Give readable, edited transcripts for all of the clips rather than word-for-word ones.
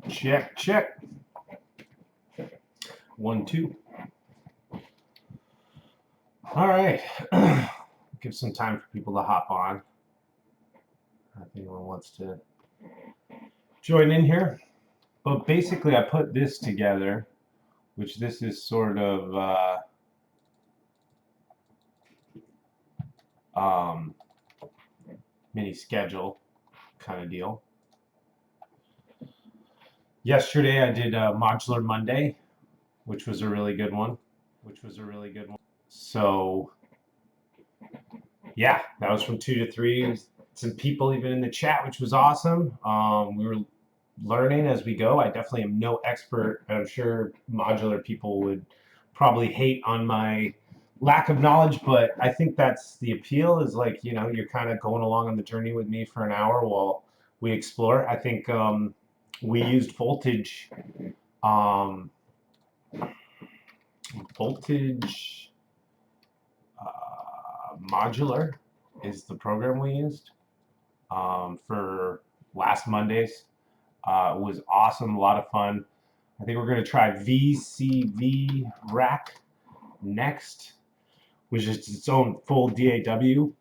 Check, check. 1, 2. All right. Give some time for people to hop on. If anyone wants to join in here. But basically, I put this together, which this is sort of mini schedule kind of deal. Yesterday, I did a Modular Monday, which was a really good one. So, yeah, that was from 2 to 3. Some people even in the chat, which was awesome. We were learning as we go. I definitely am no expert. I'm sure modular people would probably hate on my lack of knowledge, but I think that's the appeal, is like, you know, you're kind of going along on the journey with me for an hour while we explore. I think we used voltage modular is the program we used for last Mondays. It was awesome, a lot of fun. I think we're going to try VCV Rack next, which is its own full DAW.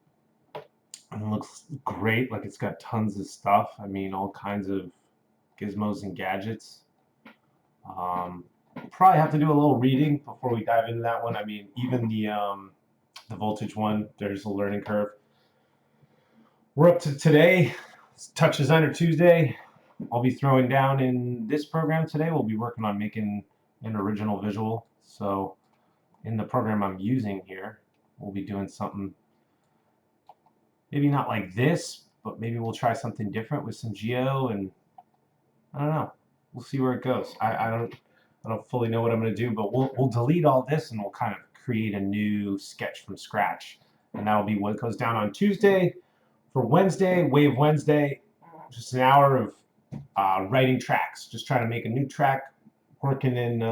And it looks great, like it's got tons of stuff. I mean, all kinds of gizmos and gadgets. Probably have to do a little reading before we dive into that one. I mean, even the voltage one, there's a learning curve. We're up to today. It's Touchdesigner Tuesday. I'll be throwing down in this program today. We'll be working on making an original visual. So in the program I'm using here, we'll be doing something maybe not like this, but maybe we'll try something different with some geo, and I don't know. We'll see where it goes. I don't fully know what I'm going to do, but we'll delete all this and we'll kind of create a new sketch from scratch. And that'll be what goes down on Tuesday. For Wednesday, Wave Wednesday, just an hour of writing tracks. Just trying to make a new track, working in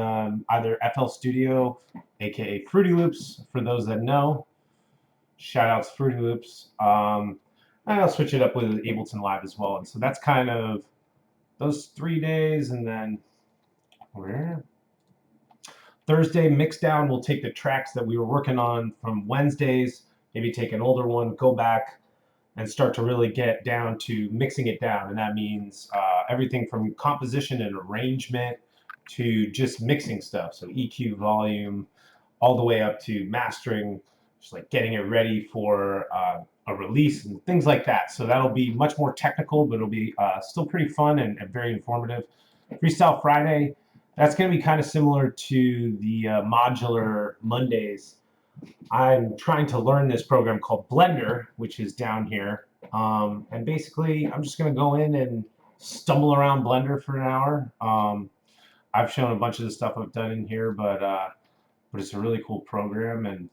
either FL Studio, aka Fruity Loops, for those that know. Shout outs Fruity Loops. And I'll switch it up with Ableton Live as well. And so that's kind of those 3 days, and then Thursday Mixdown, we'll take the tracks that we were working on from Wednesdays, maybe take an older one, go back and start to really get down to mixing it down. And that means everything from composition and arrangement to just mixing stuff. So EQ, volume, all the way up to mastering, just like getting it ready for a release and things like that. So that'll be much more technical, but it'll be still pretty fun and very informative. Freestyle Friday, that's going to be kind of similar to the modular Mondays. I'm trying to learn this program called Blender, which is down here. And basically, I'm just going to go in and stumble around Blender for an hour. I've shown a bunch of the stuff I've done in here, but it's a really cool program, and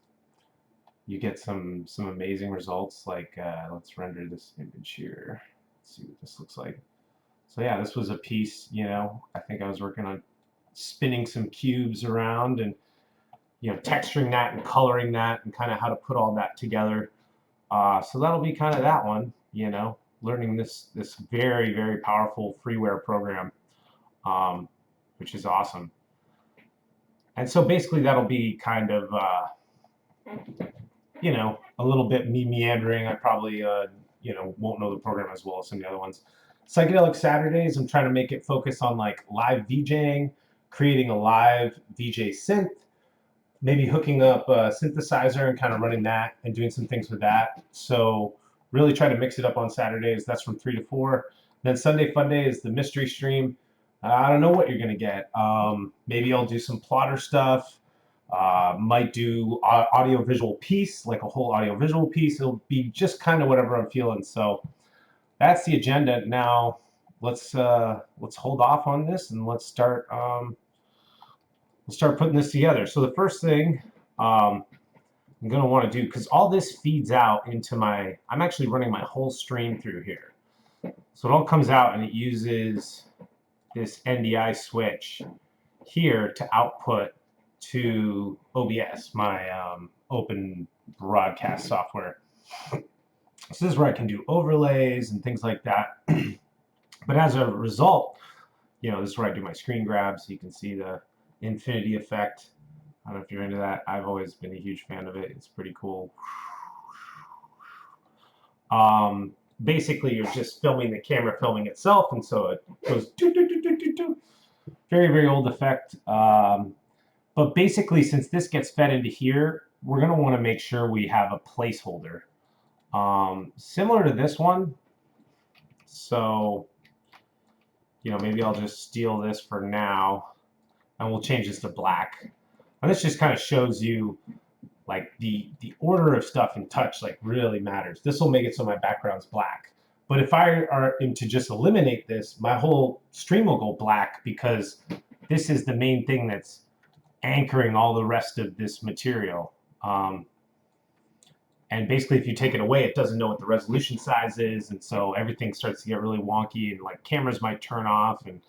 you get some amazing results. Like, let's render this image here. Let's see what this looks like. So yeah, this was a piece, you know, I think I was working on spinning some cubes around and, you know, texturing that and coloring that and kind of how to put all that together. So that'll be kind of that one, you know, learning this very, very powerful freeware program, which is awesome. And so basically that'll be kind of, you know, a little bit me meandering. I probably, you know, won't know the program as well as some of the other ones. Psychedelic Saturdays, I'm trying to make it focus on like live VJing, creating a live VJ synth, maybe hooking up a synthesizer and kind of running that and doing some things with that. So really try to mix it up on Saturdays. That's from 3 to 4. Then Sunday Fun Day is the mystery stream. I don't know what you're going to get. Maybe I'll do some plotter stuff. Might do audio-visual piece, like a whole audio-visual piece. It'll be just kind of whatever I'm feeling. So that's the agenda. Now let's hold off on this and let's start putting this together. So the first thing I'm going to want to do, because all this feeds out into I'm actually running my whole stream through here. So it all comes out and it uses this NDI switch here to output to OBS, my open broadcast software. So this is where I can do overlays and things like that. But as a result, you know, this is where I do my screen grabs. So you can see the infinity effect. I don't know if you're into that. I've always been a huge fan of it. It's pretty cool. Basically, you're just filming the camera filming itself, and so it goes doo, doo, doo, doo, doo, doo. Very, very old effect. But basically, since this gets fed into here, we're going to want to make sure we have a placeholder. Similar to this one. So, you know, maybe I'll just steal this for now, and we'll change this to black. And this just kind of shows you, like, the order of stuff in Touch, like, really matters. This will make it so my background's black. But if I am to just eliminate this, my whole stream will go black, because this is the main thing that's anchoring all the rest of this material. And basically, if you take it away, it doesn't know what the resolution size is, and so everything starts to get really wonky, and like cameras might turn off, and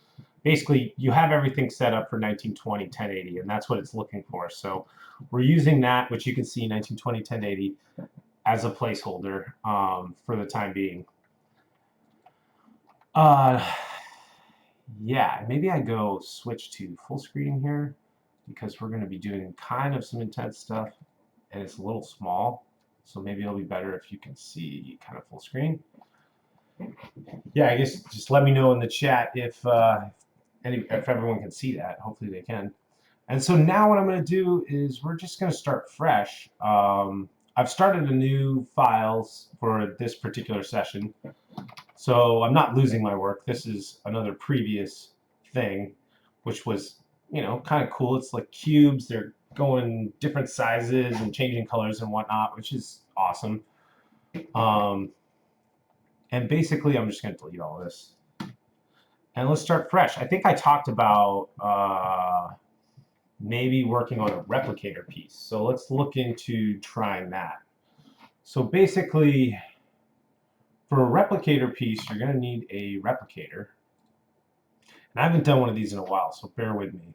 basically you have everything set up for 1920 1080, and that's what it's looking for. So we're using that, which you can see 1920 1080, as a placeholder for the time being. Yeah, maybe I go switch to full screen here, because we're going to be doing kind of some intense stuff, and it's a little small. So maybe it'll be better if you can see kind of full screen. Yeah, I guess just let me know in the chat if everyone can see that. Hopefully they can. And so now what I'm going to do is we're just going to start fresh. I've started a new files for this particular session. So I'm not losing my work. This is another previous thing, which was, you know, kind of cool. It's like cubes. They're going different sizes and changing colors and whatnot, which is awesome. And basically, I'm just going to delete all this. And let's start fresh. I think I talked about maybe working on a replicator piece. So let's look into trying that. So basically, for a replicator piece, you're going to need a replicator. And I haven't done one of these in a while, so bear with me.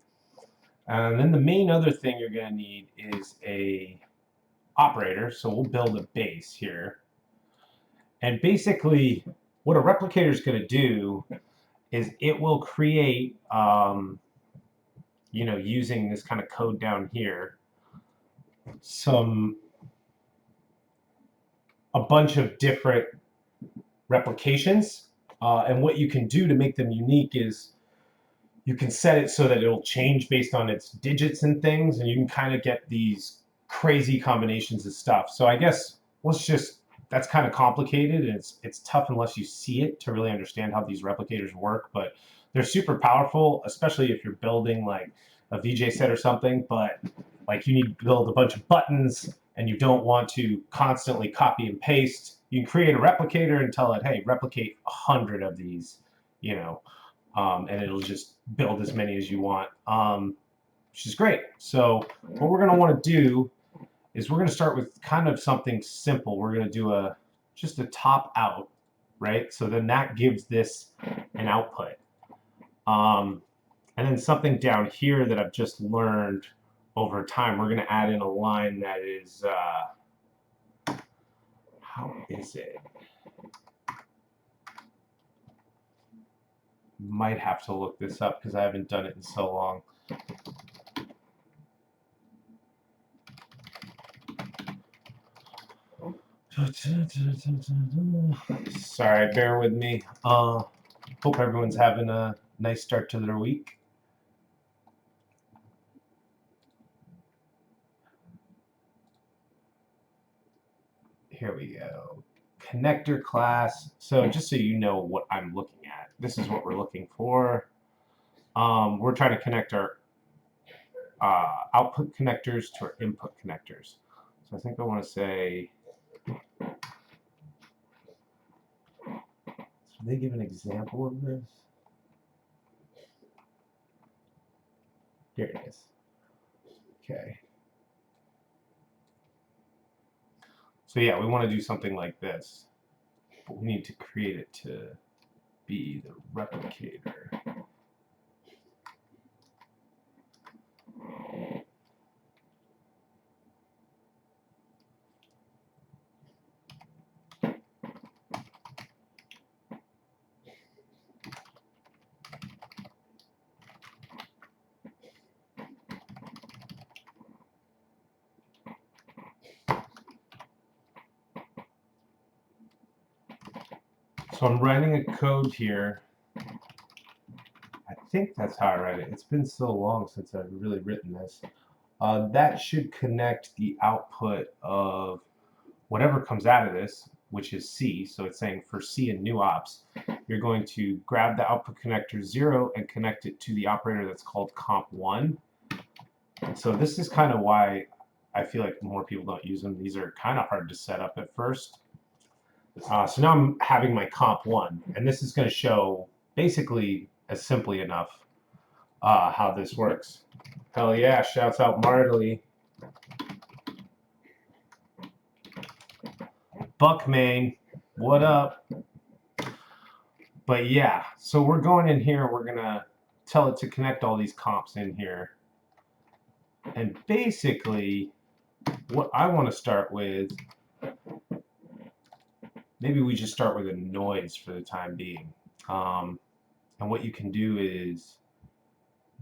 And then the main other thing you're going to need is a operator. So we'll build a base here. And basically, what a replicator is going to do is it will create, you know, using this kind of code down here, a bunch of different replications. And what you can do to make them unique is you can set it so that it'll change based on its digits and things, and you can kind of get these crazy combinations of stuff. So I guess that's kind of complicated, and it's tough unless you see it to really understand how these replicators work, but they're super powerful, especially if you're building like a VJ set or something, but like you need to build a bunch of buttons and you don't want to constantly copy and paste. You can create a replicator and tell it, hey, replicate 100 of these, you know, and it'll just build as many as you want, which is great. So what we're going to want to do is we're going to start with kind of something simple. We're going to do just a top out, right? So then that gives this an output. And then something down here that I've just learned over time, we're going to add in a line that is, how is it? Might have to look this up because I haven't done it in so long. Sorry, bear with me. Hope everyone's having a nice start to their week. Here we go. Connector class. So just so you know what I'm looking at, this is what we're looking for. We're trying to connect our output connectors to our input connectors. So I think I want to say, so they give an example of this. Here it is. Okay. So yeah, we want to do something like this, but we need to create it to be the replicator. So I'm writing a code here. I think that's how I write it. It's been so long since I've really written this. That should connect the output of whatever comes out of this, which is C. So it's saying for C and new ops, you're going to grab the output connector 0 and connect it to the operator that's called comp1. So this is kind of why I feel like more people don't use them. These are kind of hard to set up at first. So now I'm having my comp1, and this is going to show basically as simply enough how this works. Hell yeah, shouts out Martley. Buckman, what up? But yeah, so we're going in here, we're gonna tell it to connect all these comps in here. And basically, what I want to start with, maybe we just start with a noise for the time being. And what you can do is,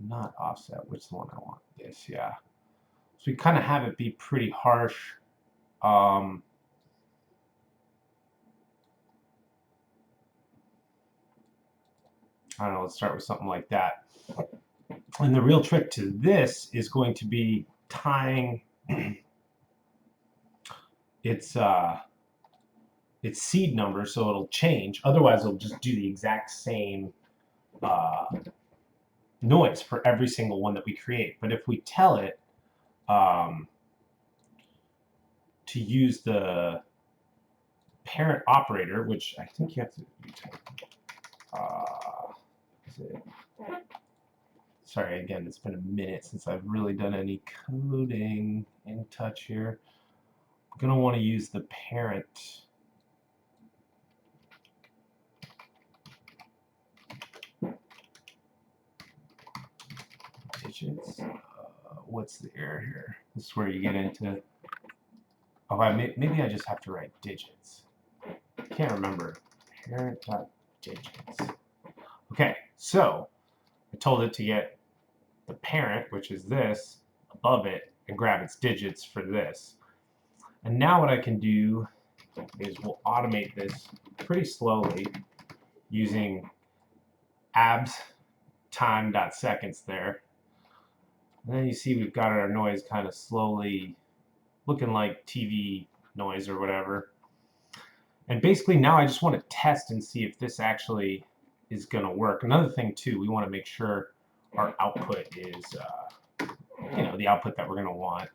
not offset, which is the one I want? This, yeah. So we kind of have it be pretty harsh. I don't know, let's start with something like that. And the real trick to this is going to be tying its seed number so it'll change. Otherwise, it'll just do the exact same noise for every single one that we create. But if we tell it to use the parent operator, which I think you have to sorry, again, it's been a minute since I've really done any coding in Touch here. I'm going to want to use the parent digits. What's the error here? This is where you get into, maybe I just have to write digits. I can't remember. Parent.digits. Okay, so I told it to get the parent, which is this, above it, and grab its digits for this. And now what I can do is we'll automate this pretty slowly using abs time.seconds there. And then you see we've got our noise kind of slowly looking like TV noise or whatever. And basically now I just want to test and see if this actually is going to work. Another thing too, we want to make sure our output is, the output that we're going to want.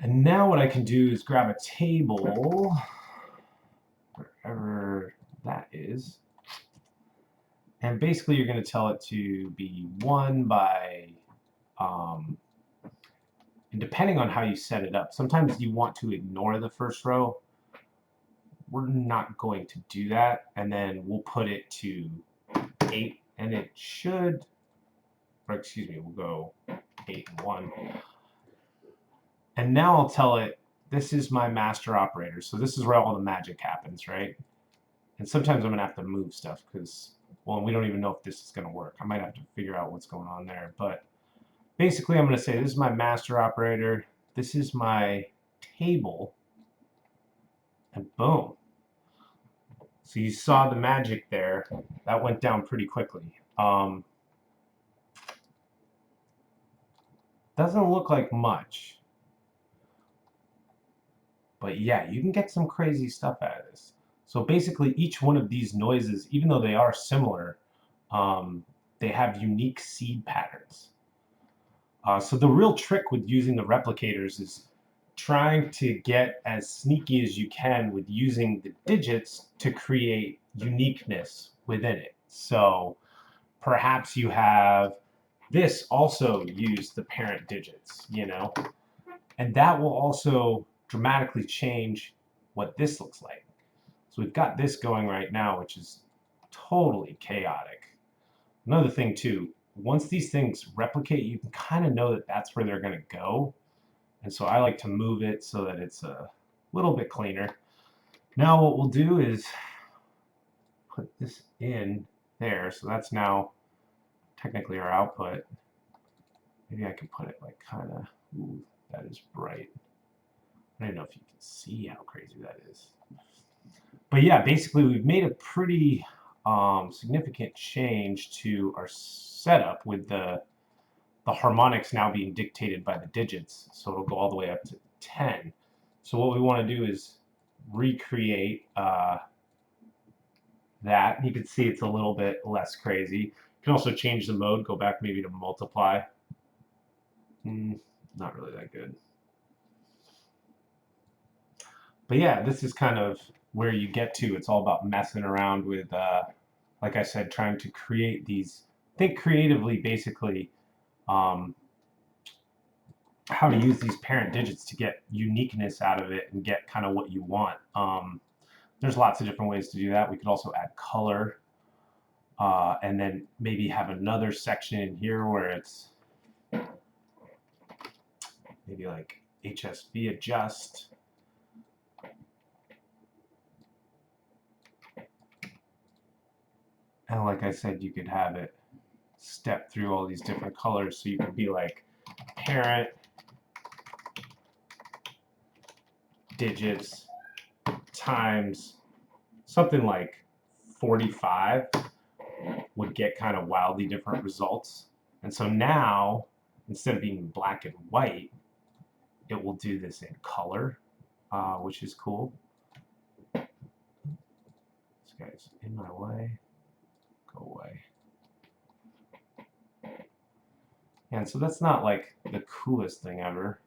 And now what I can do is grab a table, wherever that is, and basically you're going to tell it to be 1 by, and depending on how you set it up, sometimes you want to ignore the first row. We're not going to do that, and then we'll put it to 8, and it should, or excuse me, we'll go 8 and 1. And now I'll tell it, this is my master operator. So this is where all the magic happens, right? And sometimes I'm going to have to move stuff because, well, we don't even know if this is going to work. I might have to figure out what's going on there. But basically, I'm going to say this is my master operator. This is my table. And boom. So you saw the magic there. That went down pretty quickly. Doesn't look like much. But yeah, you can get some crazy stuff out of this. So basically each one of these noises, even though they are similar, they have unique seed patterns. So the real trick with using the replicators is trying to get as sneaky as you can with using the digits to create uniqueness within it. So perhaps you have this also use the parent digits, and that will also dramatically change what this looks like. So we've got this going right now, which is totally chaotic. Another thing too, once these things replicate, you can kind of know that that's where they're going to go. And so I like to move it so that it's a little bit cleaner. Now what we'll do is put this in there. So that's now technically our output. Maybe I can put it like kind of, ooh, that is bright. I don't know if you can see how crazy that is. But yeah, basically we've made a pretty significant change to our setup with the harmonics now being dictated by the digits. So it'll go all the way up to 10. So what we want to do is recreate that. You can see it's a little bit less crazy. You can also change the mode, go back maybe to multiply. Not really that good. But yeah, this is kind of where you get to. It's all about messing around with, like I said, trying to create these, think creatively, basically, how to use these parent digits to get uniqueness out of it and get kind of what you want. There's lots of different ways to do that. We could also add color, and then maybe have another section in here where it's maybe like HSV adjust. And like I said, you could have it step through all these different colors. So you could be like parent digits times something like 45 would get kind of wildly different results. And so now, instead of being black and white, it will do this in color, which is cool. This guy's in my way. Go away. And so that's not like the coolest thing ever,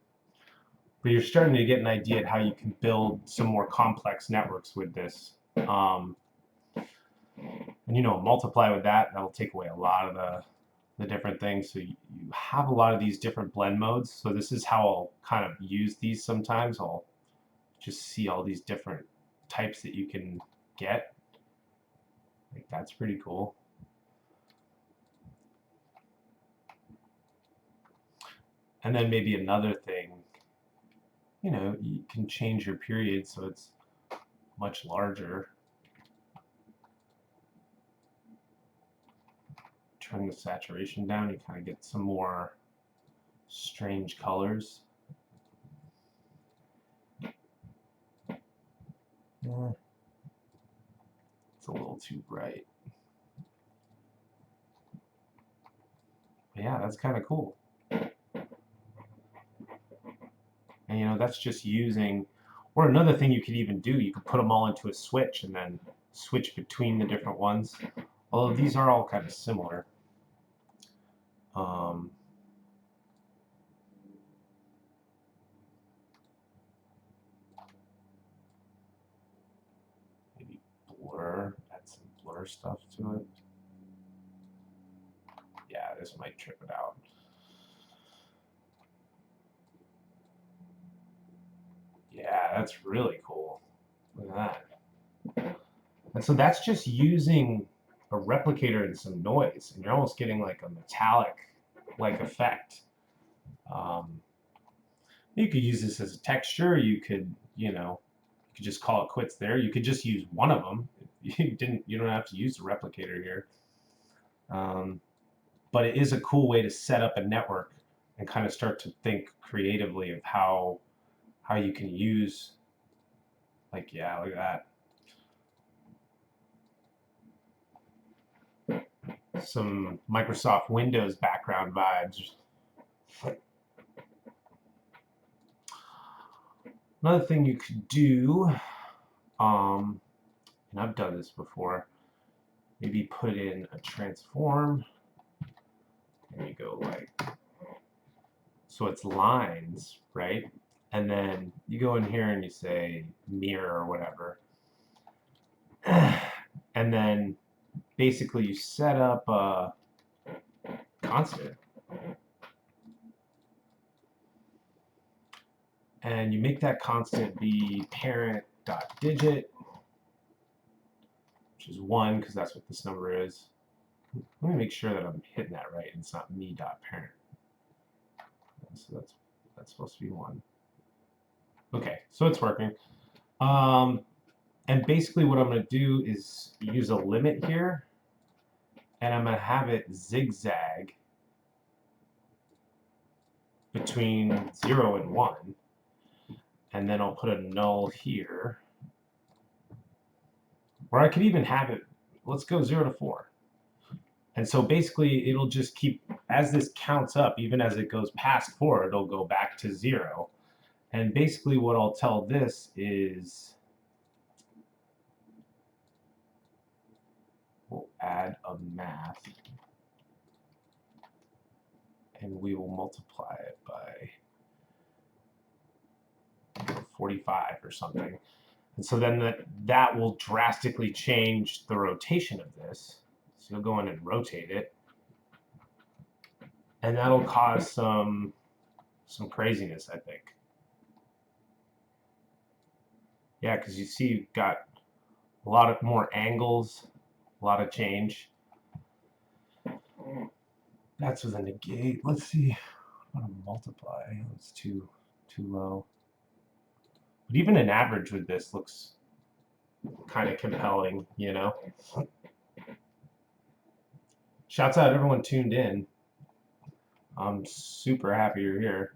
but you're starting to get an idea of how you can build some more complex networks with this. And multiply with that, that'll take away a lot of the different things. So you have a lot of these different blend modes. So this is how I'll kind of use these sometimes. I'll just see all these different types that you can get. Like, that's pretty cool. And then maybe another thing, you can change your period so it's much larger. Turn the saturation down, you kind of get some more strange colors. Yeah. It's a little too bright. But yeah, that's kind of cool. And that's just using, or another thing you could even do, you could put them all into a switch and then switch between the different ones. Although these are all kind of similar. Maybe blur, add some blur stuff to it. Yeah, this might trip it out. Yeah, that's really cool. Look at that. And so that's just using a replicator and some noise, and you're almost getting like a metallic like effect. You could use this as a texture. You could just call it quits there. You could just use one of them. You don't have to use the replicator here. But it is a cool way to set up a network and kind of start to think creatively of how you can use, like, yeah, look at that. Some Microsoft Windows background vibes. Another thing you could do, and I've done this before, maybe put in a transform, and you go like, so it's lines, right? And then you go in here and you say mirror or whatever. And then basically you set up a constant. And you make that constant be parent.digit, which is 1 because that's what this number is. Let me make sure that I'm hitting that right and it's not me.parent. So that's supposed to be 1. Okay, so it's working. And basically what I'm going to do is use a limit here, and I'm going to have it zigzag between 0 and 1, and then I'll put a null here, Or I could even have it, let's go 0 to 4. And so basically it'll just keep, as this counts up, even as it goes past 4, it'll go back to 0. And basically what I'll tell this is, we'll add a math and we will multiply it by 45 or something. And so then that will drastically change the rotation of this. So you'll go in and rotate it. And that'll cause some craziness, I think. Yeah, because you see you've got a lot of more angles, a lot of change. That's with a negate. Let's see. I want to multiply. It's too low. But even an average with this looks kind of compelling, you know? Shouts out everyone tuned in. I'm super happy you're here.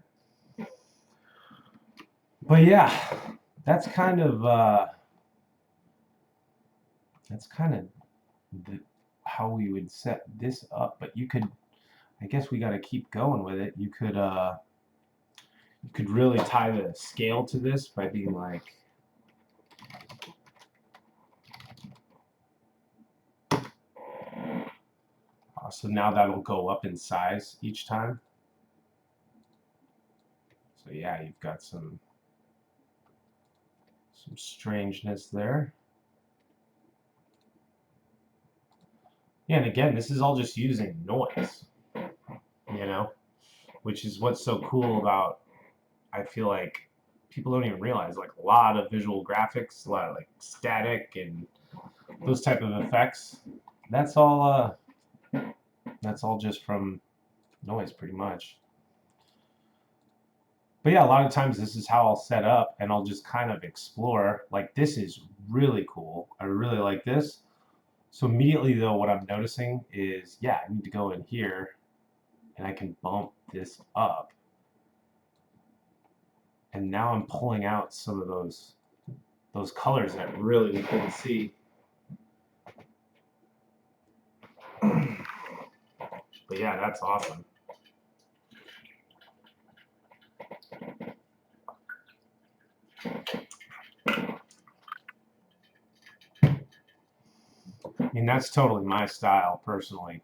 But yeah, that's kind of how we would set this up. But you could, I guess we got to keep going with it. You could really tie the scale to this by being like, so now that'll go up in size each time. So yeah, you've got some strangeness there. Yeah, and again, this is all just using noise, you know, which is what's so cool about, I feel like people don't even realize, like a lot of visual graphics, a lot of like static and those type of effects, that's all just from noise pretty much. But yeah, a lot of times this is how I'll set up and I'll just kind of explore. Like this is really cool. I really like this. So immediately though, what I'm noticing is, yeah, I need to go in here and I can bump this up. And now I'm pulling out some of those colors that really we couldn't see. But yeah, that's awesome. I mean, that's totally my style, personally.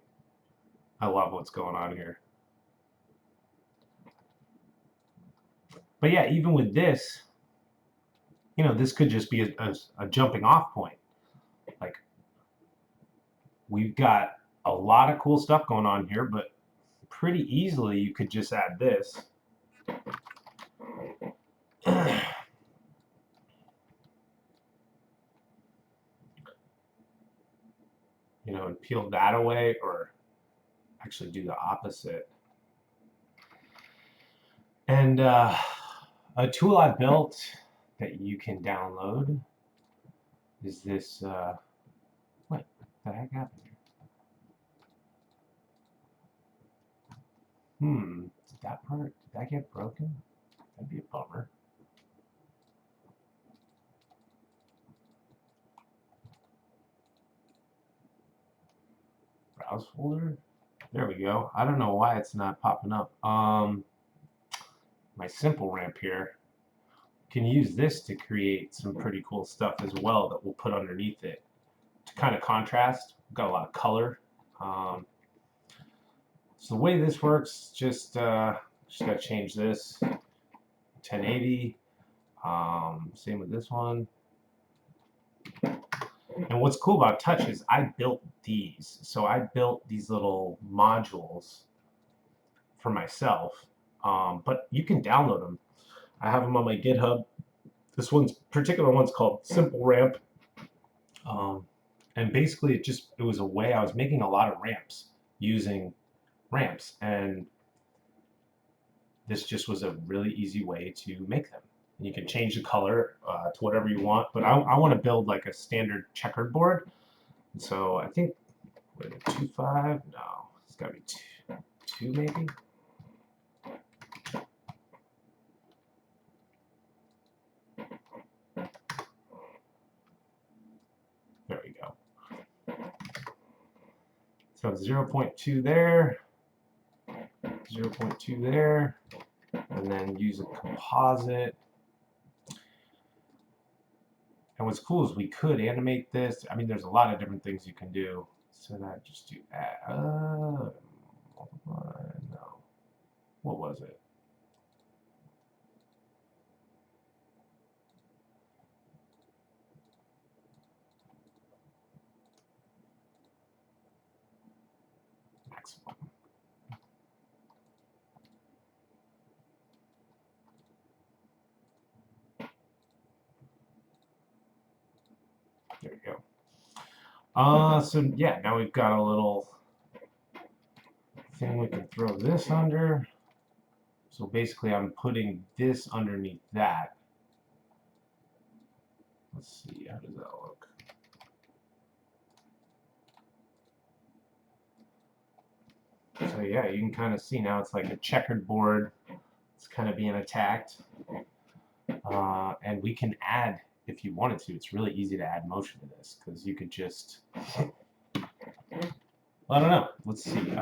I love what's going on here. But yeah, even with this, you know, this could just be a jumping off point. Like, we've got a lot of cool stuff going on here, but pretty easily you could just add this. You know, and peel that away, or actually do the opposite. And a tool I built that you can download is this, what the heck happened here? Did that part, did that get broken? That'd be a bummer. Browse folder? There we go. I don't know why it's not popping up. My simple ramp here, can use this to create some pretty cool stuff as well that we'll put underneath it to kind of contrast. We've got a lot of color. So the way this works, just gotta change this 1080. Same with this one. And what's cool about Touch is I built these. So I built these little modules for myself, but you can download them. I have them on my GitHub. This particular one's called Simple Ramp. And basically it was a way I was making a lot of ramps using ramps, and this just was a really easy way to make them. And you can change the color to whatever you want, but I want to build like a standard checkered board. And so I think, wait, 2.5? No, it's got to be 2 maybe. There we So 0.2 there, 0.2 there, and then use a composite. And what's cool is we could animate this. I mean, there's a lot of different things you can do. So that just do add, multiply, no. What was it? Maximum. There we go. So yeah, now we've got a little thing we can throw this under. So basically I'm putting this underneath that. Let's see, how does that look? So yeah, you can kind of see now it's like a checkered board. It's kind of being attacked. And we can add, if you wanted to, it's really easy to add motion to this because you could just, well, I don't know. Let's see.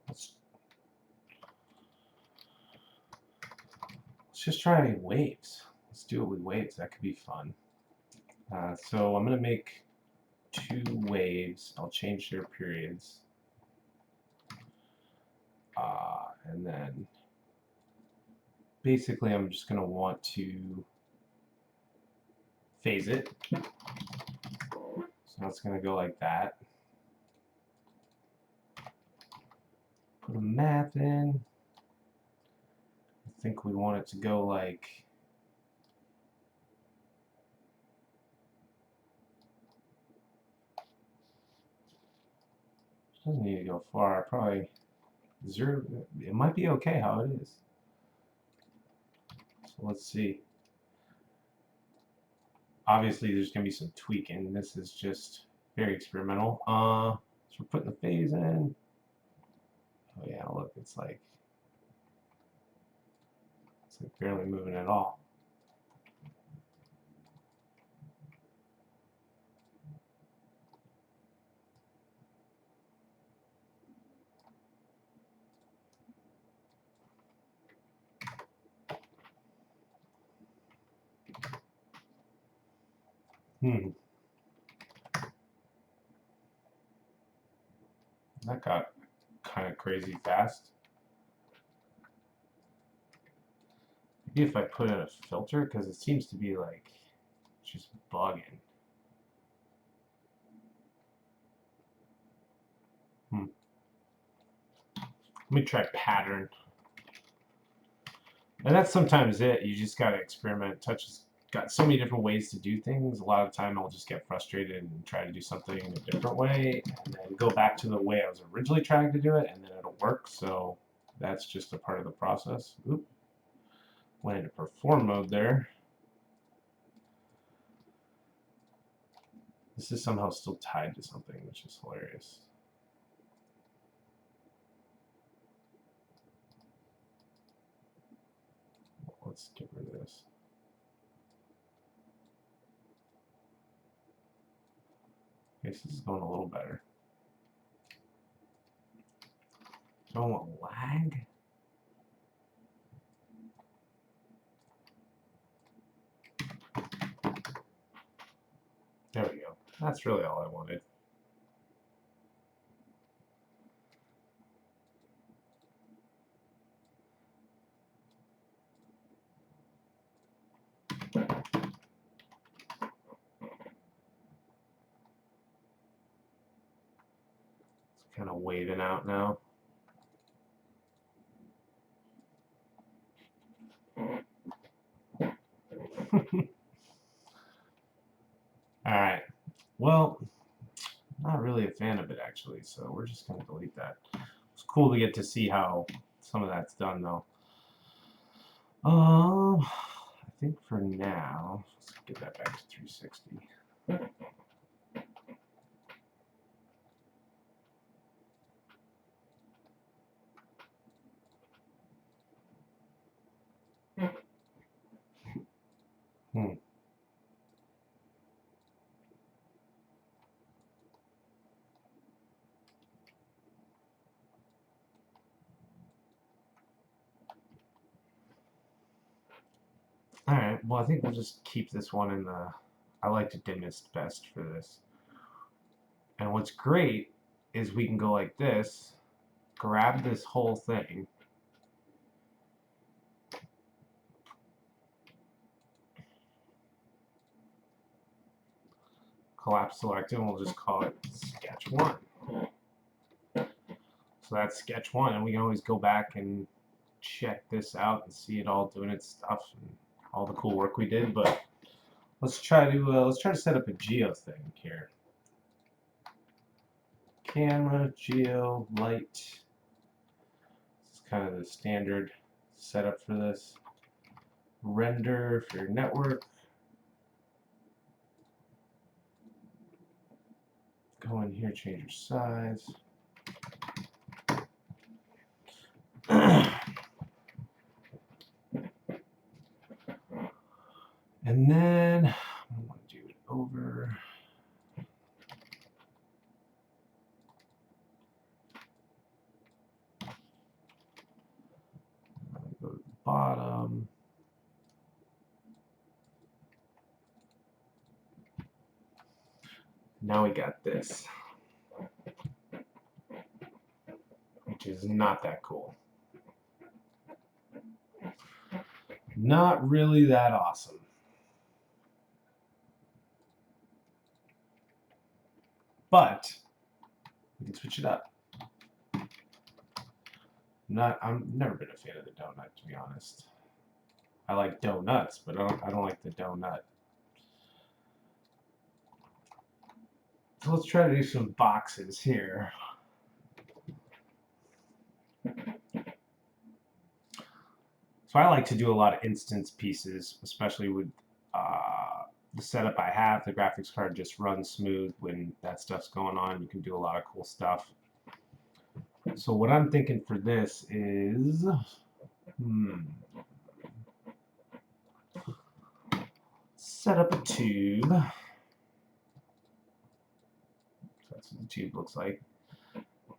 Let's just try waves. Let's do it with waves. That could be fun. So I'm going to make 2 waves. I'll change their periods. And then basically I'm just going to want to phase it. So it's going to go like that. Put a math in. I think we want it to go like, doesn't need to go far, probably 0. It might be okay how it is. So let's see. Obviously there's going to be some tweaking. This is just very experimental. So we're putting the phase in. Oh yeah, look, it's like barely moving at all. That got kind of crazy fast. Maybe if I put in a filter, because it seems to be like just bugging. Let me try pattern. And that's sometimes it. You just got to experiment. Touch has got so many different ways to do things. A lot of the time I'll just get frustrated and try to do something in a different way and then go back to the way I was originally trying to do it and then it'll work. So that's just a part of the process. Oop. Went into perform mode there. This is somehow still tied to something, which is hilarious. Let's get rid of this. I guess this is going a little better. Don't want lag. There we go. That's really all I wanted. It's kind of waving out now. Alright, well, not really a fan of it actually, so we're just going to delete that. It's cool to get to see how some of that's done though. I think for now, let's get that back to 360. All right, well, I think we'll just keep this one in the, I like to dimmest best for this. And what's great is we can go like this, grab this whole thing, collapse selected, and we'll just call it sketch 1. So that's sketch 1, and we can always go back and check this out and see it all doing its stuff and all the cool work we did. But let's try to set up a geo thing here. Camera, geo, light. This is kind of the standard setup for this. Render for your network. Go in here, change your size. And then I want to do it over. Go to the bottom. Now we got this, which is not that cool. Not really that awesome. But we can switch it up. I've never been a fan of the donut, to be honest. I like donuts, but I don't like the donut. So let's try to do some boxes here. So I like to do a lot of instance pieces, especially with the setup I have. The graphics card just runs smooth when that stuff's going on. You can do a lot of cool stuff. So what I'm thinking for this is, set up a tube. So that's what the tube looks like.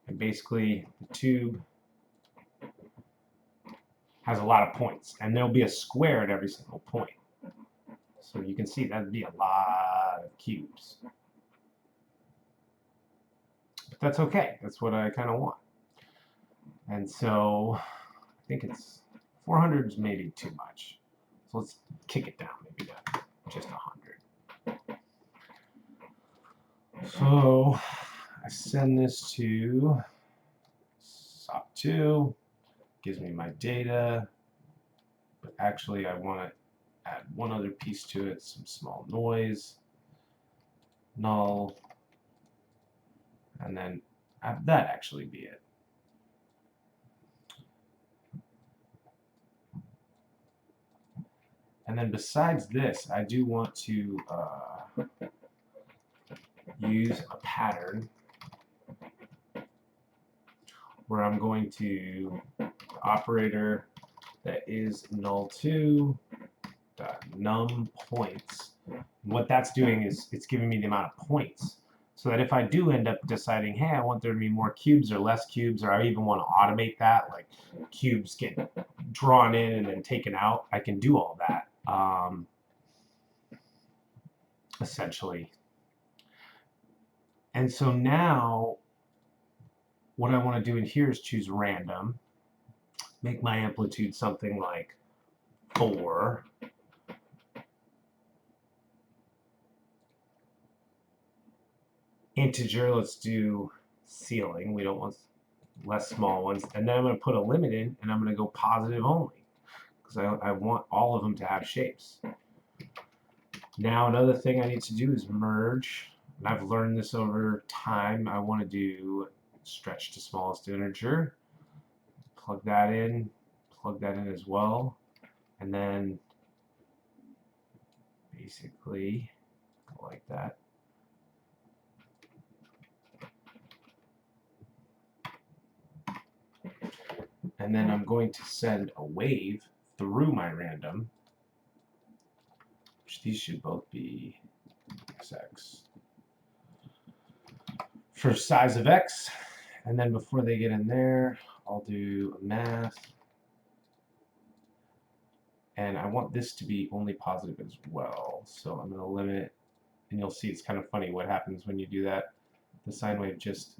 And basically, the tube has a lot of points, and there'll be a square at every single point. So you can see that'd be a lot of cubes. But that's okay. That's what I kind of want. And so I think it's 400 is maybe too much. So let's kick it down maybe to just 100. So I send this to SOP2, gives me my data, but actually I want to add one other piece to it, some small noise, null, and then have that actually be it. And then besides this, I do want to use a pattern where I'm going to operator that is null2 num points. And what that's doing is it's giving me the amount of points, so that if I do end up deciding, hey, I want there to be more cubes or less cubes, or I even want to automate that, like cubes get drawn in and then taken out, I can do all that essentially. And so now what I want to do in here is choose random, make my amplitude something like 4. Integer, let's do ceiling. We don't want less small ones. And then I'm going to put a limit in, and I'm going to go positive only, because I want all of them to have shapes. Now another thing I need to do is merge. And I've learned this over time. I want to do stretch to smallest integer. Plug that in as well. And then basically go like that. And then I'm going to send a wave through my random, which these should both be XX. For size of X, and then before they get in there, I'll do a math. And I want this to be only positive as well. So I'm going to limit, and you'll see it's kind of funny what happens when you do that. The sine wave just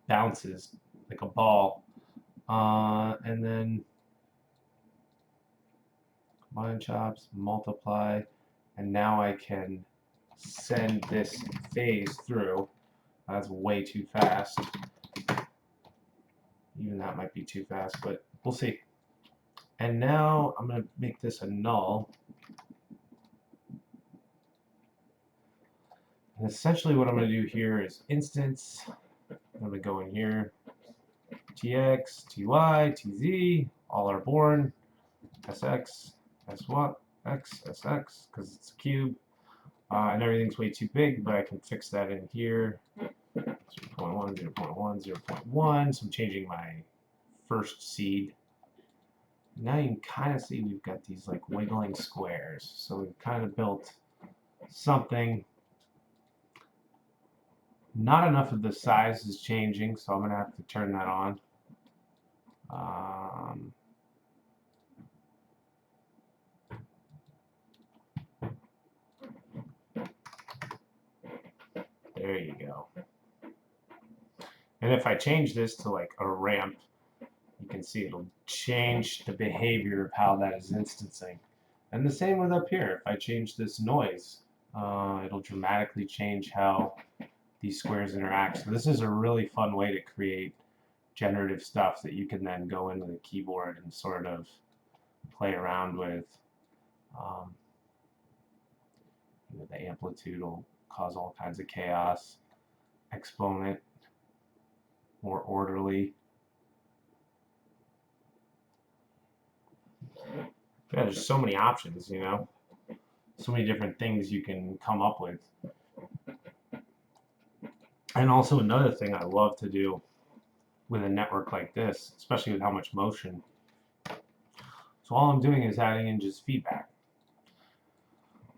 bounces like a ball. And then combine chops, multiply, and now I can send this phase through. That's way too fast. Even that might be too fast, but we'll see. And now I'm going to make this a null. And essentially what I'm going to do here is instance. I'm going to go in here. Tx, Ty, Tz, all are born. Sx, S1, X, Sx, because it's a cube. And everything's way too big, but I can fix that in here. 0.1, 0.1, 0.1. So I'm changing my first seed. Now you can kind of see we've got these like wiggling squares. So we've kind of built something. Not enough of the size is changing, so I'm going to have to turn that on. There you go. And if I change this to like a ramp, you can see it'll change the behavior of how that is instancing. And the same with up here. If I change this noise, it'll dramatically change how these squares interact. So this is a really fun way to create generative stuff that you can then go into the keyboard and sort of play around with. The amplitude will cause all kinds of chaos. Exponent, more orderly. Yeah, there's so many options, you know, so many different things you can come up with. And also another thing I love to do with a network like this, especially with how much motion. So all I'm doing is adding in just feedback.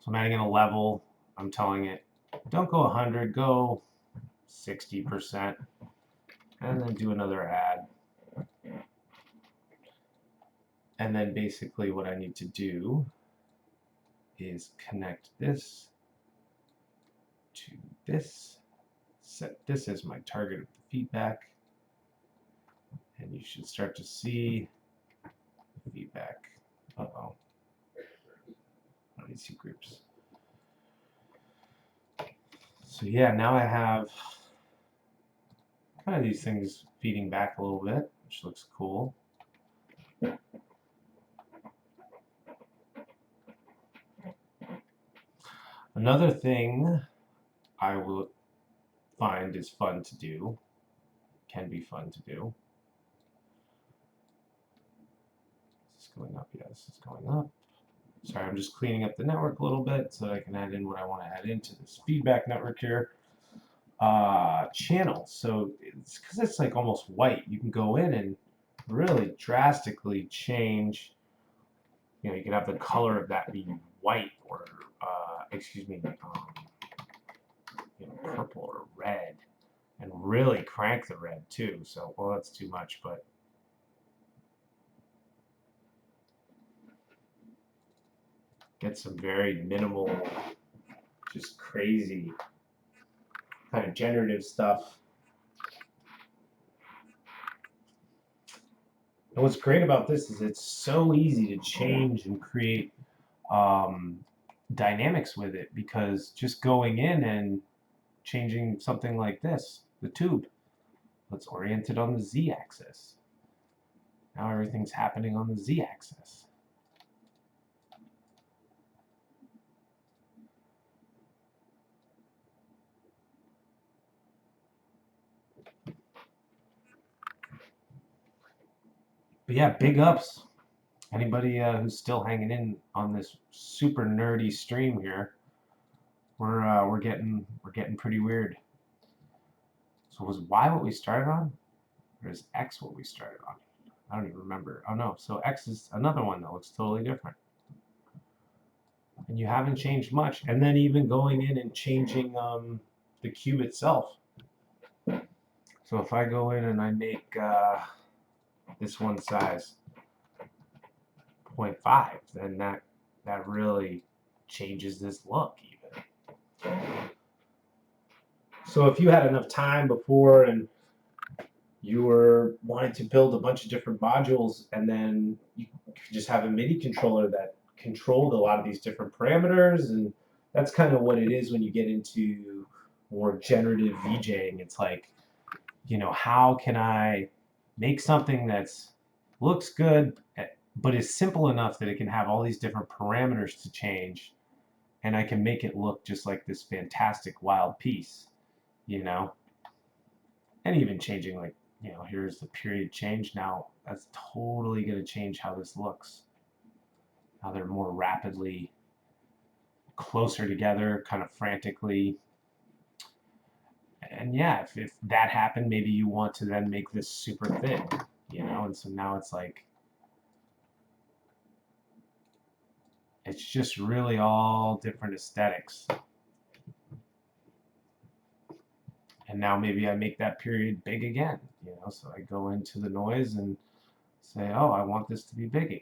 So I'm adding in a level. I'm telling it, don't go 100, go 60%, and then do another add. And then basically what I need to do is connect this to this, set this as my target of the feedback, and you should start to see the feedback. Uh-oh. I need to see groups. So yeah, now I have kind of these things feeding back a little bit, which looks cool. Another thing I will find is fun to do, can be fun to do. Is this going up? Yeah, this is going up. Sorry, I'm just cleaning up the network a little bit so that I can add in what I want to add into this feedback network here. Channels. So it's because it's like almost white. You can go in and really drastically change. You know, you can have the color of that be white or, excuse me, you know, purple or red, and really crank the red too. So, well, that's too much, but get some very minimal, just crazy kind of generative stuff. And what's great about this is it's so easy to change and create dynamics with it, because just going in and changing something like this, the tube, let's orient it on the z-axis. Now everything's happening on the z-axis. But yeah, big ups. Anybody who's still hanging in on this super nerdy stream here, we're getting pretty weird. So was Y what we started on, or is X what we started on? I don't even remember. Oh no, so X is another one that looks totally different. And you haven't changed much. And then even going in and changing the cube itself. So if I go in and I make this one size 0.5, then that really changes this look even. So if you had enough time before and you were wanting to build a bunch of different modules, and then you could just have a MIDI controller that controlled a lot of these different parameters, and that's kind of what it is when you get into more generative VJing. It's like, how can I make something that's looks good, but is simple enough that it can have all these different parameters to change, and I can make it look just like this fantastic wild piece, and even changing, like, here's the period change. Now that's totally going to change how this looks. Now they're more rapidly closer together, kind of frantically. And yeah, if that happened, maybe you want to then make this super thin, and so now it's like, it's just really all different aesthetics. And now maybe I make that period big again, so I go into the noise and say, oh, I want this to be big again.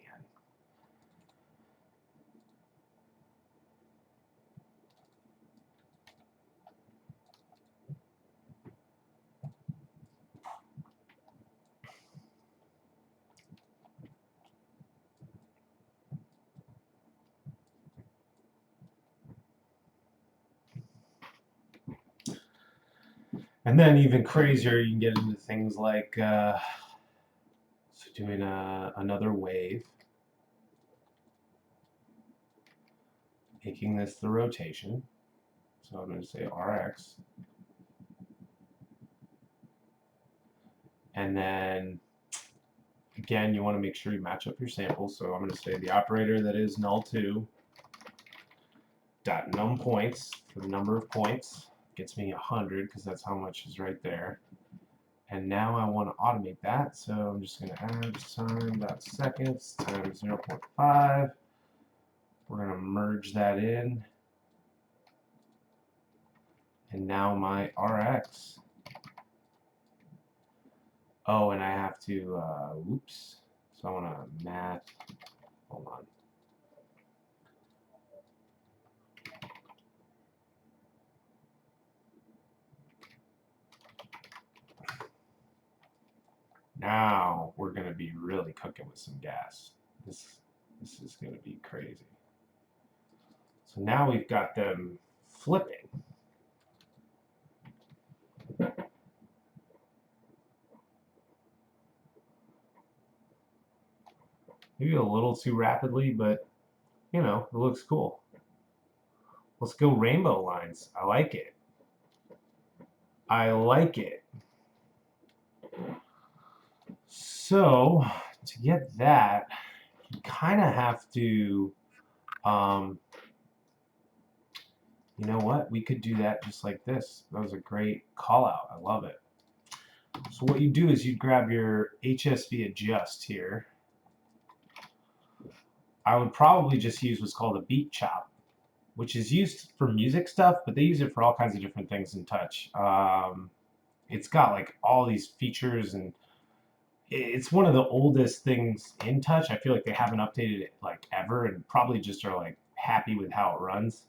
And then even crazier, you can get into things like doing another wave, making this the rotation. So I'm going to say RX. And then, again, you want to make sure you match up your samples. So I'm going to say the operator that is null2 dot num points for the number of points. Gets me 100 because that's how much is right there. And now I want to automate that. So I'm just going to add time.seconds times 0.5. We're going to merge that in. And now my RX. Oh, and I have to, oops. So I want to math. Hold on. Now we're going to be really cooking with some gas. This is going to be crazy. So now we've got them flipping. Maybe a little too rapidly, but it looks cool. Let's go rainbow lines. I like it. I like it. So to get that, you kind of have to, you know what? We could do that just like this. That was a great call out. I love it. So what you do is you grab your HSV adjust here. I would probably just use what's called a beat chop, which is used for music stuff, but they use it for all kinds of different things in Touch. It's got like all these features, and it's one of the oldest things in Touch. I feel like they haven't updated it like ever, and probably just are like happy with how it runs.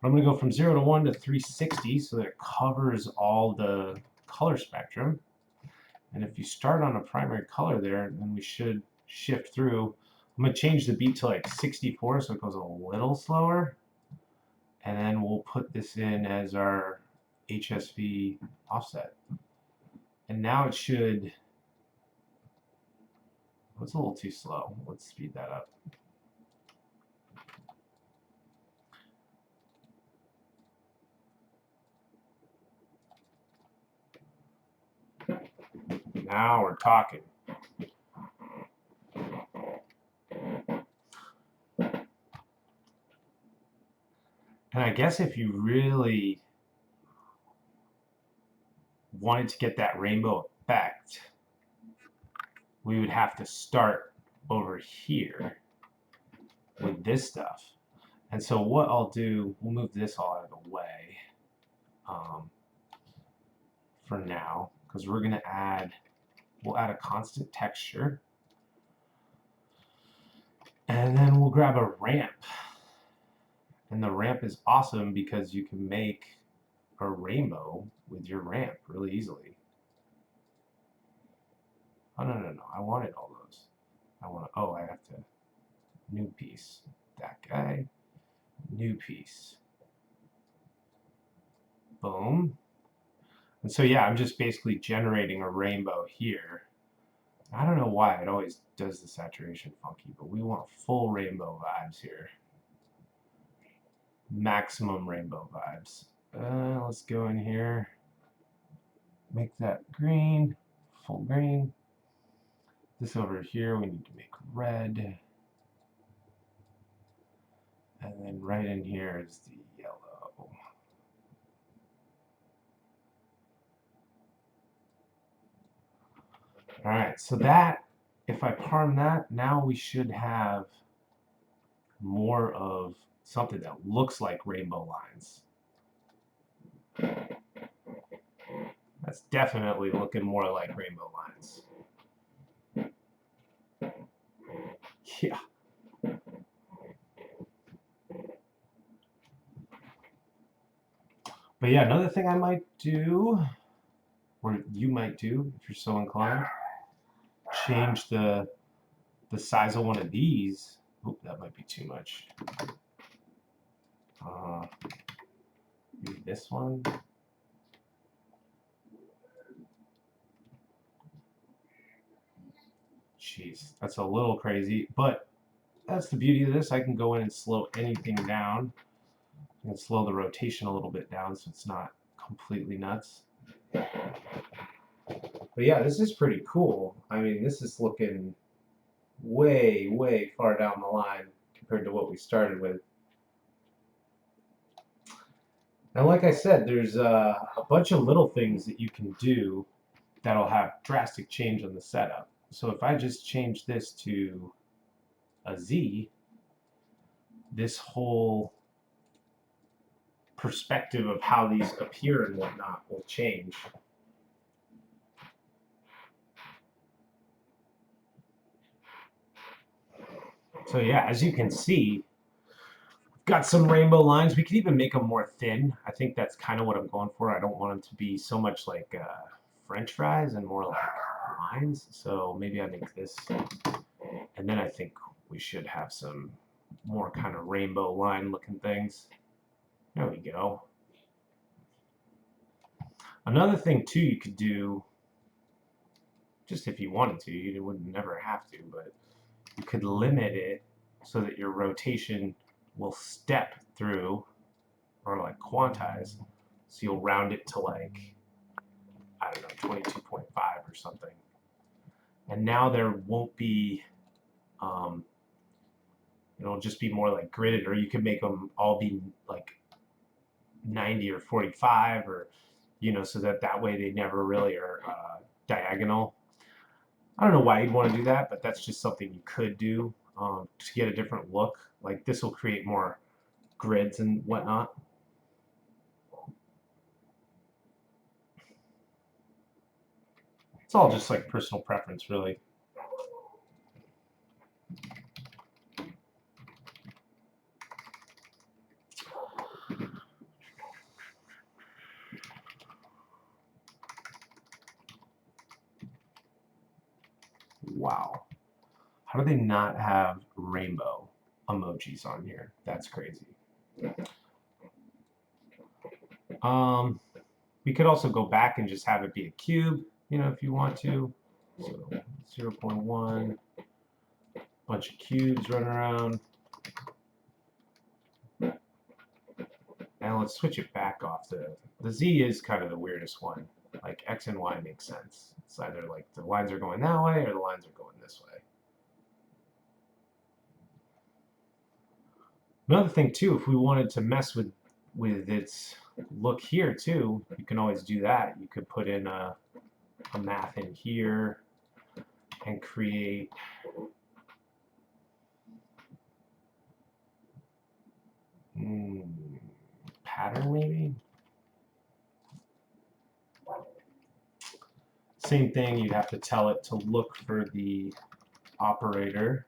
But I'm going to go from 0 to 1 to 360 so that it covers all the color spectrum. And if you start on a primary color there, then we should shift through. I'm going to change the beat to like 64 so it goes a little slower. And then we'll put this in as our HSV offset. And now it should, it's a little too slow. Let's speed that up. Now we're talking. And I guess if you really wanted to get that rainbow effect, we would have to start over here with this stuff. And so what I'll do, we'll move this all out of the way for now, because we're going to we'll add a constant texture. And then we'll grab a ramp. And the ramp is awesome because you can make a rainbow with your ramp really easily. Oh, no. I wanted all those. Oh, I have to, new piece. That guy, new piece. Boom. And so, yeah, I'm just basically generating a rainbow here. I don't know why it always does the saturation funky, but we want full rainbow vibes here. Maximum rainbow vibes. Let's go in here. Make that green, full green. This over here we need to make red. And then right in here is the yellow. All right, so that, if I parm that, now we should have more of something that looks like rainbow lines. That's definitely looking more like rainbow lines. Yeah. But yeah, another thing I might do, or you might do if you're so inclined, change the size of one of these. Oop, that might be too much. Maybe this one. Jeez, that's a little crazy, but that's the beauty of this. I can go in and slow anything down and slow the rotation a little bit down so it's not completely nuts. But yeah, this is pretty cool. I mean, this is looking way, way far down the line compared to what we started with. And like I said, there's a bunch of little things that you can do that'll have drastic change on the setup. So if I just change this to a Z, this whole perspective of how these appear and whatnot will change. So yeah, as you can see, we've got some rainbow lines. We could even make them more thin. I think that's kind of what I'm going for. I don't want them to be so much like French fries and more like lines. So maybe I make this, and then I think we should have some more kind of rainbow line looking things. There we go. Another thing too you could do, just if you wanted to, you would never have to, but you could limit it so that your rotation will step through or like quantize. So you'll round it to like, I don't know, 22.5 or something. And now there won't be, it'll just be more like gridded, or you could make them all be like 90 or 45 or, so that way they never really are diagonal. I don't know why you'd want to do that, but that's just something you could do to get a different look. Like this will create more grids and whatnot. It's all just like personal preference, really. Wow. How do they not have rainbow emojis on here? That's crazy. We could also go back and just have it be a cube, if you want to. So 0.1, bunch of cubes running around. And let's switch it back off. The Z is kind of the weirdest one. Like X and Y make sense. It's either like the lines are going that way or the lines are going this way. Another thing too, if we wanted to mess with its look here too, you can always do that. You could put in a math in here and create pattern maybe. Same thing, you'd have to tell it to look for the operator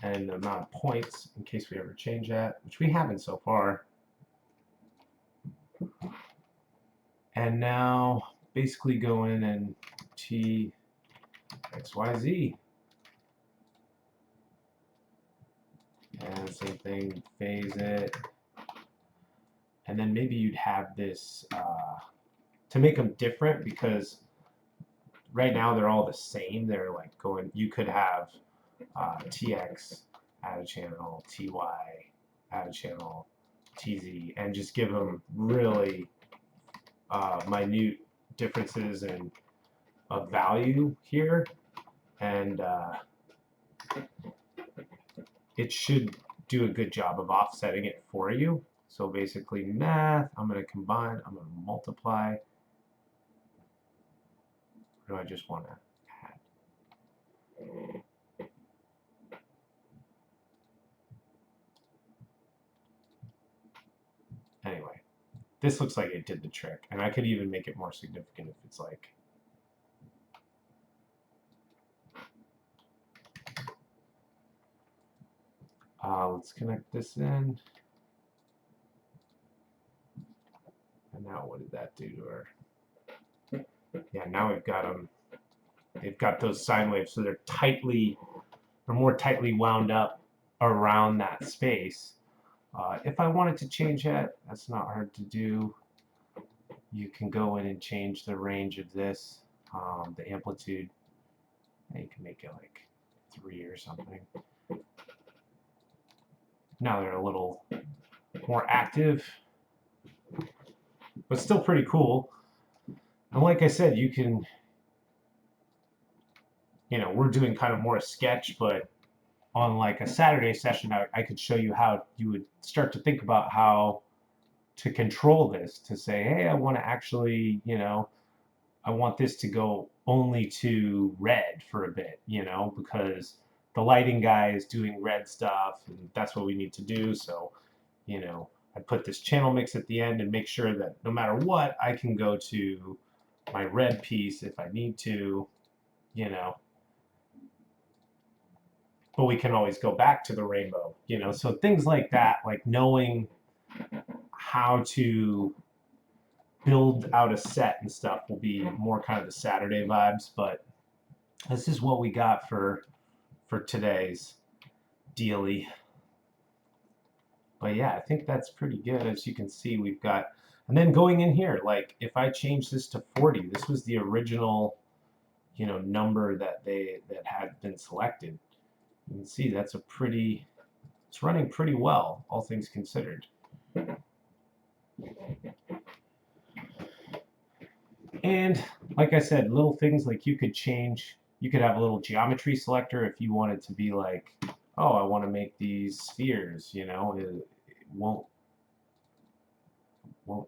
and the amount of points in case we ever change that, which we haven't so far. And now basically go in and T, X, Y, Z. And same thing, phase it. And then maybe you'd have this, to make them different, because right now they're all the same. They're like going, you could have TX add a channel, TY add a channel, TZ, and just give them really minute differences in of value here, and it should do a good job of offsetting it for you. So basically math, I'm going to combine, I'm going to multiply. Or do I just want to add? Anyway, this looks like it did the trick, and I could even make it more significant if it's like, let's connect this in. And now what did that do to her? Yeah, now we've got them. They've got those sine waves, so they're more tightly wound up around that space. If I wanted to change that, that's not hard to do. You can go in and change the range of this, the amplitude. And you can make it like 3 or something. Now they're a little more active, but still pretty cool. And like I said, you can, we're doing kind of more a sketch, but on like a Saturday session, I could show you how you would start to think about how to control this, to say, hey, I want to actually, I want this to go only to red for a bit, because the lighting guy is doing red stuff, and that's what we need to do. So, I put this channel mix at the end and make sure that no matter what, I can go to my red piece if I need to, but we can always go back to the rainbow, so things like that, like knowing how to build out a set and stuff will be more kind of the Saturday vibes, but this is what we got for today's dealy. But yeah, I think that's pretty good. As you can see, we've got, and then going in here, like if I change this to 40, this was the original, number that had been selected. You can see that's it's running pretty well, all things considered. And like I said, little things like you could have a little geometry selector if you wanted to be like, oh, I want to make these spheres, it won't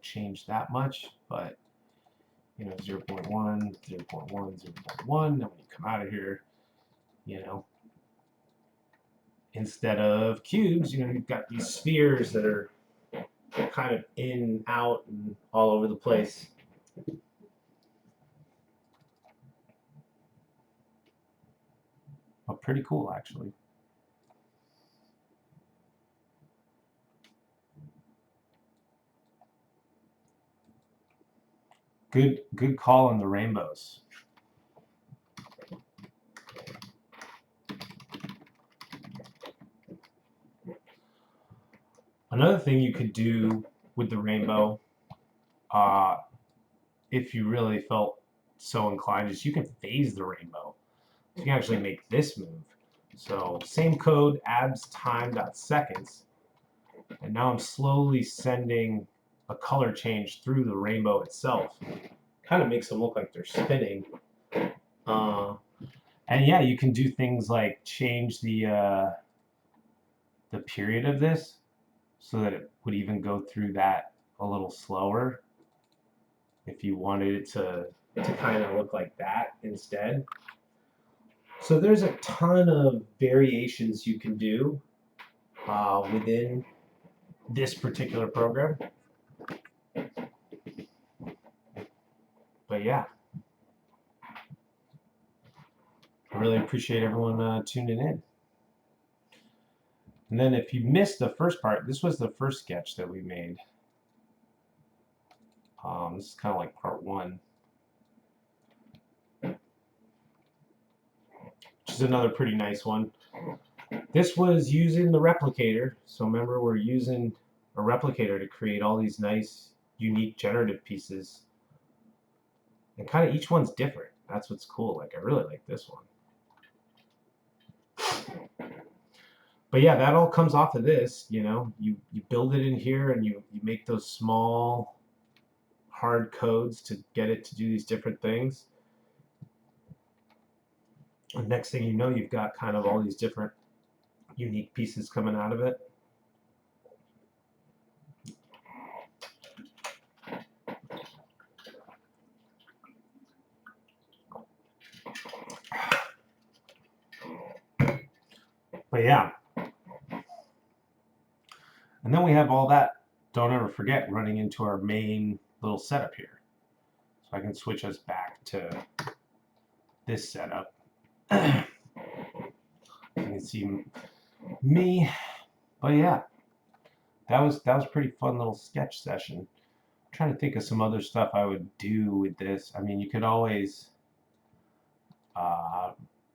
change that much, but 0.1, 0.1, 0.1, then when you come out of here, instead of cubes, you've got these spheres that are kind of in, out, and all over the place. But pretty cool, actually. Good call on the rainbows. Another thing you could do with the rainbow, if you really felt so inclined, is you can phase the rainbow. You can actually make this move. So same code, abs time.seconds, and now I'm slowly sending a color change through the rainbow itself. Kind of makes them look like they're spinning. And yeah, you can do things like change the period of this so that it would even go through that a little slower if you wanted it to kind of look like that instead. So there's a ton of variations you can do within this particular program. But yeah, I really appreciate everyone tuning in. And then if you missed the first part, this was the first sketch that we made. This is kind of like part one, which is another pretty nice one. This was using the replicator. So remember, we're using a replicator to create all these nice, unique generative pieces. And kind of each one's different. That's what's cool. Like, I really like this one. But yeah, that all comes off of this, you know. You build it in here and you make those small hard codes to get it to do these different things. And next thing you know, you've got kind of all these different unique pieces coming out of it. But yeah. And then we have all that, don't ever forget, running into our main little setup here. So I can switch us back to this setup. You can see me. But yeah, that was pretty fun little sketch session. I'm trying to think of some other stuff I would do with this. I mean, you could always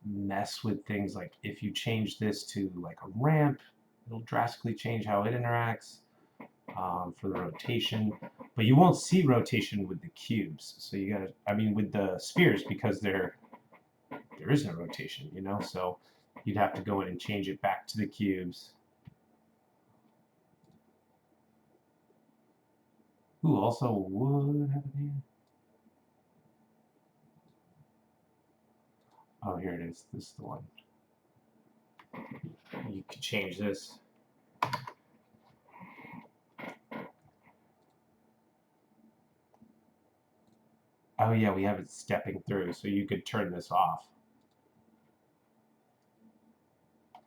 mess with things like if you change this to like a ramp, it'll drastically change how it interacts for the rotation. But you won't see rotation with the cubes. So you gotta, I mean, with the spheres, because there isn't a rotation, you know. So you'd have to go in and change it back to the cubes. Ooh, also would have it here. Oh, here it is. This is the one. You could change this. Oh yeah, we have it stepping through, so you could turn this off.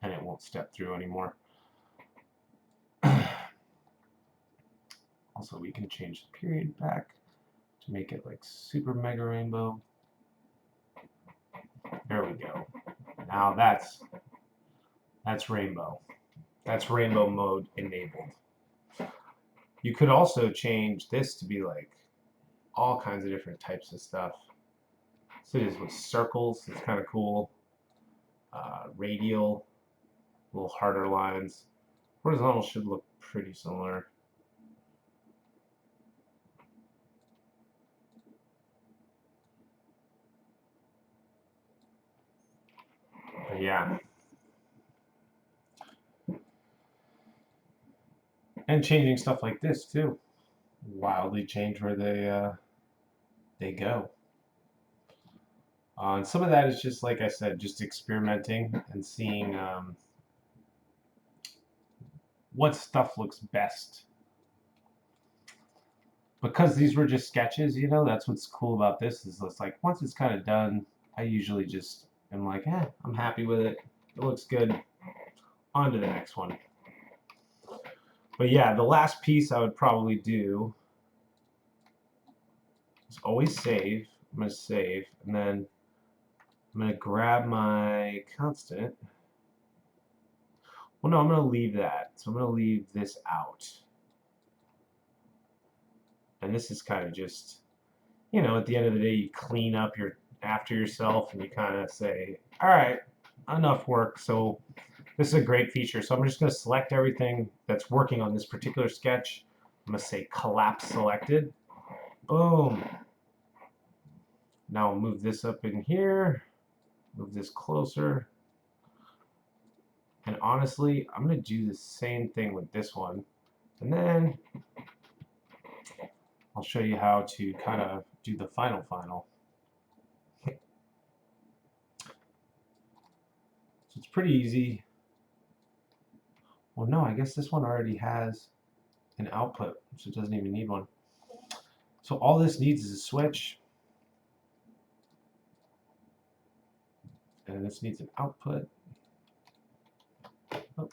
And it won't step through anymore. Also, we can change the period back to make it like super mega rainbow. There we go. Now that's rainbow. That's rainbow mode enabled. You could also change this to be like all kinds of different types of stuff. So it is with circles. It's kind of cool. Radial, little harder lines. Horizontal should look pretty similar. But yeah. And changing stuff like this too. Wildly change where they go. And some of that is just, like I said, just experimenting and seeing what stuff looks best. Because these were just sketches, you know, that's what's cool about this, is it's like once it's kind of done, I usually just am like, I'm happy with it. It looks good. On to the next one. But yeah, the last piece I would probably do is always save. I'm going to save, and then I'm going to grab my constant. Well, no, I'm going to leave that. So I'm going to leave this out. And this is kind of just, you know, at the end of the day, you clean up after yourself and you kind of say, all right, enough work. So this is a great feature. So I'm just going to select everything that's working on this particular sketch. I'm going to say collapse selected. Boom. Now I'll move this up in here. Move this closer. And honestly, I'm going to do the same thing with this one. And then I'll show you how to kind of do the final. So it's pretty easy. Well, no, I guess this one already has an output, so it doesn't even need one. So all this needs is a switch. And this needs an output. Oh.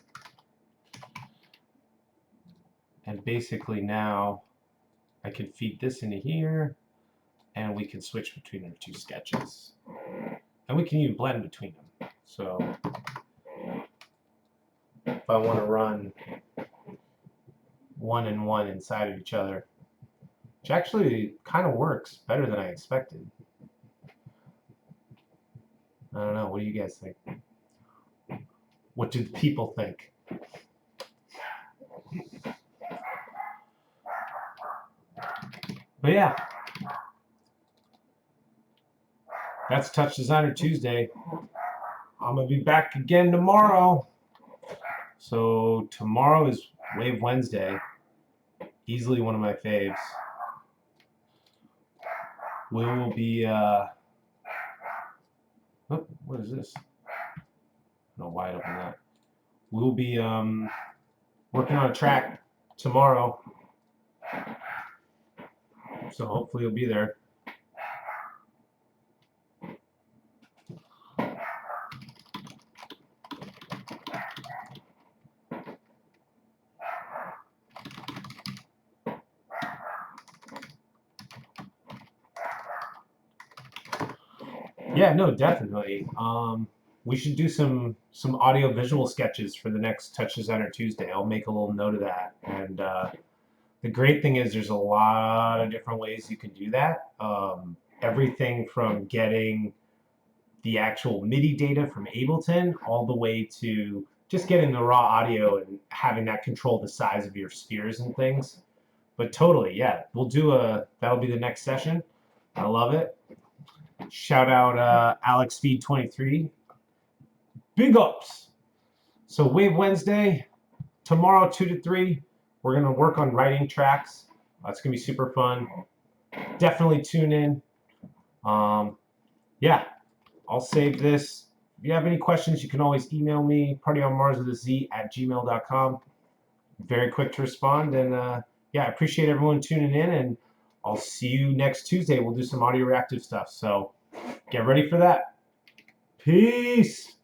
And basically now I can feed this into here, and we can switch between our two sketches. And we can even blend between them. So if I want to run one and one inside of each other, which actually kind of works better than I expected. I don't know. What do you guys think? What do the people think? But yeah, that's Touch Designer Tuesday. I'm going to be back again tomorrow. So tomorrow is Wave Wednesday. Easily one of my faves. We will be, oh, what is this? I don't know why I opened that. We will be working on a track tomorrow. So hopefully you'll be there. Yeah, no, definitely. We should do some audio visual sketches for the next Touch Designer Tuesday. I'll make a little note of that. And the great thing is there's a lot of different ways you can do that. Everything from getting the actual MIDI data from Ableton all the way to just getting the raw audio and having that control the size of your spheres and things. But totally, yeah, we'll do that'll be the next session. I love it. Shout out Alex Feed 23. Big ups. So Wave Wednesday, tomorrow 2 to 3, we're gonna work on writing tracks. It's gonna be super fun. Definitely tune in. Yeah, I'll save this. If you have any questions, you can always email me, partyonmarswithaz@gmail.com. Very quick to respond. And yeah, I appreciate everyone tuning in, and I'll see you next Tuesday. We'll do some audio reactive stuff. So get ready for that. Peace.